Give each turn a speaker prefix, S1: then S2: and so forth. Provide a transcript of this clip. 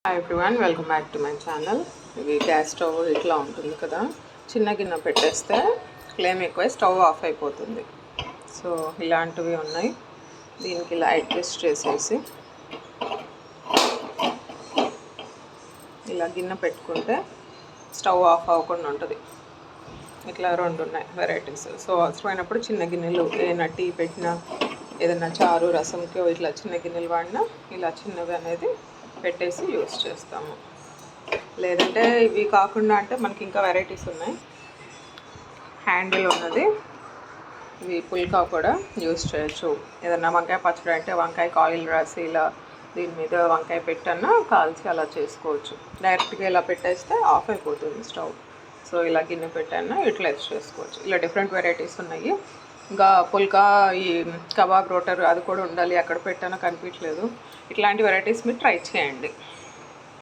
S1: Hi everyone, welcome back to my channel. ఇది gas stove ఇట్లా ఉంటుంది కదా, చిన్న గిన్నె పెట్టేస్తే ఫ్లేమ్ ఎక్కువ స్టవ్ ఆఫ్ అయిపోతుంది. సో ఇలాంటివి ఉన్నాయి. దీనికి ఇలా అడ్జస్ట్ చేసేసి ఇలా గిన్నె పెట్టుకుంటే స్టవ్ ఆఫ్ అవ్వకుండా ఉంటుంది. ఇట్లా రెండు ఉన్నాయి వెరైటీస్. సో అవసరమైనప్పుడు చిన్న గిన్నెలు, ఏదైనా టీ పెట్టినా, ఏదైనా చారు రసంకి ఇట్లా చిన్న గిన్నెలు వాడినా ఇలా చిన్నవి అనేది పెట్టేసి యూస్ చేస్తాము. లేదంటే ఇవి కాకుండా అంటే మనకి ఇంకా వెరైటీస్ ఉన్నాయి. హ్యాండిల్ ఉన్నది, ఇవి పుల్కా కూడా యూస్ చేయొచ్చు. ఏదన్నా వంకాయ పచ్చడి అంటే వంకాయకి ఆయిల్ రాసి ఇలా దీని మీద వంకాయ పెట్టన్నా కాల్చి అలా చేసుకోవచ్చు. డైరెక్ట్గా ఇలా పెట్టేస్తే ఆఫ్ అయిపోతుంది స్టవ్. సో ఇలా గిన్నె పెట్టన్నా యూటిలైజ్ చేసుకోవచ్చు. ఇలా డిఫరెంట్ వెరైటీస్ ఉన్నాయి. ఇంకా పుల్కా, ఈ కబాబ్ రోటర్ అది కూడా ఉండాలి, ఎక్కడ పెట్టానో కనిపించలేదు. ఇట్లాంటి వెరైటీస్ మీరు ట్రై చేయండి.